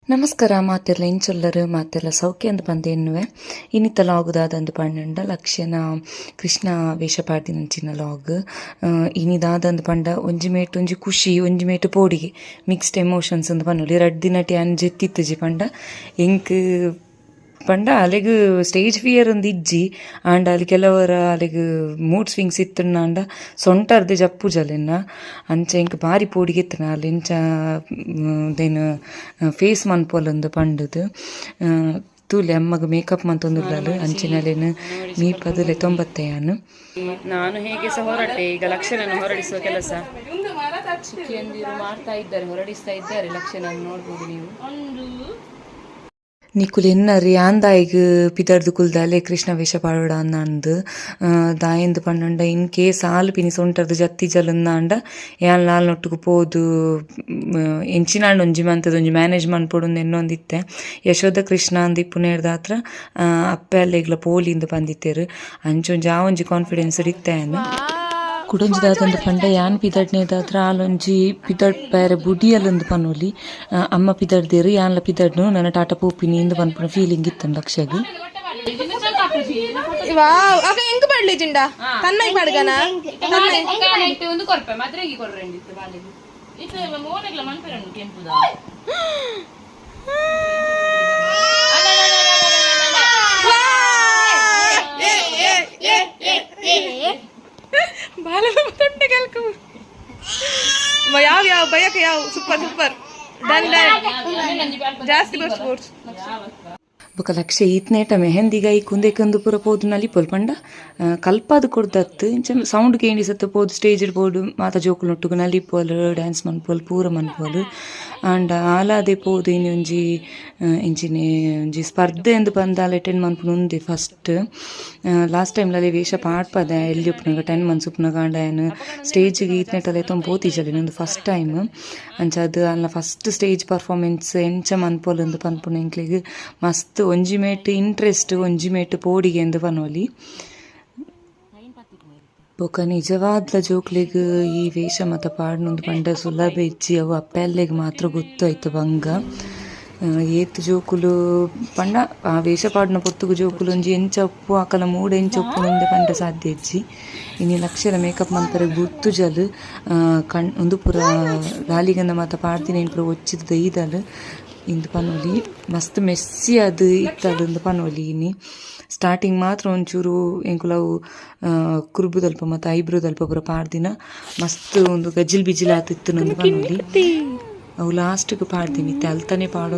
ನಮಸ್ಕಾರ ಮಾತೆಲ್ಲ ಇಂಚೊಲ್ಲರು ಮಾತೆಲ್ಲ ಸೌಖ್ಯ ಅಂತ ಬಂದೇನುವೆ ಇನ್ನಿತ್ತ ಲಾಗುದಾದಂದು ಪಂಡ ಲಕ್ಷಣ ಕೃಷ್ಣ ವೇಷ ಪಾಡ್ದಿನಂಚಿನ ಲಾಗ್ ಇನಿದಾದಂದು ಪಂಡ ಒಂಜಿ ಮೇಟ್ ಒಂಜಿ ಖುಷಿ ಒಂಜಿ ಮೇಟ್ ಪೋಡಿಗೆ ಮಿಕ್ಸ್ಡ್ ಎಮೋಷನ್ಸ್ ಅಂತ ಪನ್ನೊಲಿ ರಡ್ ದಿನಟಿ ಅಂಜೆತ್ತಿತ್ತುಜಿ ಪಂಡ ಎಂಕ್ ಪಂಡ ಅಲೆಗ್ ಸ್ಟೇಜ್ ಫಿಯರ್ ಒಂದು ಇಜ್ಜಿ ಆಂಡ ಅಲ್ಲಿ ಕೆಲವರ ಅಲೆಗ್ ಮೂಡ್ ಸ್ವಿಂಗ್ಸ್ ಇತ್ತಣ್ಣ ಆಂಡ ಸೊಂಟರ್ದೆ ಜಪ್ಪು ಜಲೆನ್ನ ಅಂಚ ಇಂಕ ಭಾರಿ ಪೋಡಿಗೆತ್ತನ ಅಲ್ಲಿ ಇಂಚ ದೇನು ಫೇಸ್ ಮನ್ಪೊಲೊಂದು ಪಂಡದು ತೂಲೆ ಅಮ್ಮಗ ಮೇಕಪ್ ಮಂತೊಂದುಲ್ಲಲು ಅಂಚಿನಲೇನು ಮೀಪದುಲೆ 90 ನಾನು ಹೇಗೆ ಸಹ ಹೊರಟೆ ಈಗ ಲಕ್ಷಣವನ್ನು ಹೊರಡಿಸುವ ಕೆಲಸ ಚಿಕ್ಕಿಯಂದಿರು ಮಾಡ್ತಾ ಇದ್ದಾರೆ, ಹೊರಡಿಸ್ತಾ ಇದ್ದಾರೆ. ಲಕ್ಷಣ ನೋಡ್ಬೋದು ನೀವು. ನಿಕುಲು ಎನ್ನರಿ ಆಂದಾಯಿಗ್ ಪಿದರ್ದು ಕುಲ್ದಾಲೆ ಕೃಷ್ಣ ವೇಷ ಪಾಡೋಡ ಅಂದು ದಾಯಂದು ಪಂಡ ಇನ್ ಕೇಸ್ ಆಲು ಪಿನಿ ಸೊಂಟರ್ದು ಜತ್ತಿ ಜಲಂದಾಂಡ ಯಾನ್ ನಾಲ್ ನೊಟ್ಟುಗು ಪೋದು ಎಂಚಿನಾಂಡ್ ಒಂಜಿ ಮಂತದ ಒಂಜಿ ಮ್ಯಾನೇಜ್ ಮನ್ಪೊಡು ಎನ್ನೊಂದಿತ್ತೆ. ಯಶೋಧ ಕೃಷ್ಣ ಅಂದ್ ಇಪ್ಪುನೇರ್ದ ಹತ್ರ ಅಪ್ಪೆ ಅಲ್ಲೆಗ್ಲ ಪೋಲಿಂದು ಬಂದಿತ್ತೇರು ಅಂಚೊಂಜಿ ಆ ಒಂಜಿ ಕಾನ್ಫಿಡೆನ್ಸ್ ಇತ್ತೇನು ಕುಡೊಂಜಿದಾದಂದು ಪಂಡ ಯಾನ್ ಪಿದಡ್ನೇದಾತ್ರ ಆಲೊಂಜಿ ಪಿದಡ್ ಬೇರೆ ಬುಡಿಯಲ್ಲೊಂದು ಪನ್ನೊಲಿ ಅಮ್ಮ ಪಿದಡ್ದೇರು ಯಾನ್ಲ ಪಿದಡ್ನು ನನ್ನ ಟಾಟ ಪೋಪಿನಿ ಇಂದು ಪನ್ಪುನ ಫೀಲಿಂಗ್ ಇತ್ತಂದು ಲಕ್ಷಗೆ ಯಾವ ಭಯಕ್ಕೆ ಯಾವ ಸೂಪರ್ ಜಾಸ್ತಿ ಸ್ಪೋರ್ಟ್ಸ್ ಬೊಕ ಲಕ್ಷ ಈತ್ನೇಟ ಮೆಹಂದಿಗ ಈ ಕುಂದೆ ಕಂದು ಪೂರ ಪೋದು ನಲಿಪೊಲ್ ಪಂಡ ಕಲ್ಪಾದು ಕೊಡ್ದತ್ತು ಇಂಚ ಸೌಂಡ್ ಕೇಂಡಿ ಸತ್ತು ಪೋದು ಸ್ಟೇಜ್ ಪೋಡು ಮಾತ ಜೋಕುಲು ನೊಟ್ಟುಗು ನಲಿಪೋಲು ಡ್ಯಾನ್ಸ್ ಮನ್ಪೋಲು ಪೂರ ಮನ್ಪೋಲು ಆಂಡ ಆಲಾದೆ ಪೋದು ಇನ್ನು ಒಂಜಿ ಇಂಚಿನೆ ಒಂಜಿ ಸ್ಪರ್ಧೆ ಎಂದು ಬಂದಾಲೆ 10 ಮನ್ಪುನ ಉಂದೆ ಫಸ್ಟ್ ಲಾಸ್ಟ್ ಟೈಮ್ಲಲ್ಲಿ ವೇಷ ಪಾಡ್ಪದ ಎಲ್ಲಿ ಉಪ್ಪುನಾಗ 10 ಮಂತ್ಸ್ ಉಪ್ಪುನಾಗ ಆಂಡ ಏನು ಸ್ಟೇಜಿಗೆ ಈತ್ನೇಟಲ್ಲಿ ಪೋತಿಜಲ್ಲಿ ನಂದು ಫಸ್ಟ್ ಟೈಮ್ ಅಂಚ ಅದು ಅಲ್ಲ ಫಸ್ಟ್ ಸ್ಟೇಜ್ ಪರ್ಫಾರ್ಮೆನ್ಸ್ ಎಂಚ ಮನ್ಪೋಲೊಂದು ಪನ್ಪುನ ಎಂಕ್ಲಿಗೆ ಮಸ್ತ್ ಒಂಜಿ ಮೇಟ್ ಇಂಟ್ರೆಸ್ಟ್ ಒಂಜಿ ಮೇಟ್ ಪೋಡಿಗೆ ಎಂದು ಪನೋಲಿ ಬೊಕ ನಿಜವಾದ ಜೋಕ್ಲೆಗ್ ಈ ವೇಷ ಮತ ಪಾಡ್ನೊಂದು ಪಂಡ ಸುಲಭ ಇಜ್ಜಿ ಅವು ಅಪ್ಪೆಲ್ಲೆಗ್ ಮಾತ್ರ ಗೊತ್ತಾಯ್ತು ಬಂಗ ಏತ್ ಜೋಕುಲು ಪಂಡ ಆ ವೇಷ ಪಾಡ್ನ ಪೊತ್ತುಗು ಜೋಕುಲು ಒಂಜಿ ಎಂಚ ಉಪ್ಪು ಆಕಲ ಮೂಡೆ ಎಂಚ ಉಪ್ಪು ನೊಂದೆ ಪಂಡ ಸಾಧ್ಯ ಇಜ್ಜಿ ಇನ್ನು ಲಕ್ಷರ ಮೇಕಪ್ ಮನ್ಪರೆ ಗುತ್ತು ಜಲ್ ಒಂದು ಪೂರ ಗಾಲಿಗಂದ ಮಾತ ಪಾಡ್ದಿನ ಏನು ಪೂರ ಒಚ್ಚಿದ ದೈದಲ್ ಇಂದು ಪನೋಲಿ ಮಸ್ತ್ ಮೆಸ್ಸಿ ಅದು ಇತ್ತದು ಪನೋಲಿ ಇನಿ ಸ್ಟಾರ್ಟಿಂಗ್ ಮಾತ್ರ ಒಂಚೂರು ಎಂಕುಲವು ಕುರುಬುದಲ್ಪ ಮತ್ತು ಐಬ್ರೋದಲ್ಪ ಪೂರ ಪಾಡ್ದಿನ ಮಸ್ತ್ ಒಂದು ಗಜ್ಜಿಲ್ ಬಿಜಿಲ್ ಆತಿತ್ತು ನಂದು ಪನೋಲಿ ಅವು ಲಾಸ್ಟ್ಗೆ ಪಾಡ್ತೀನಿ ಅಲ್ತಾನೆ ಪಾಡೋ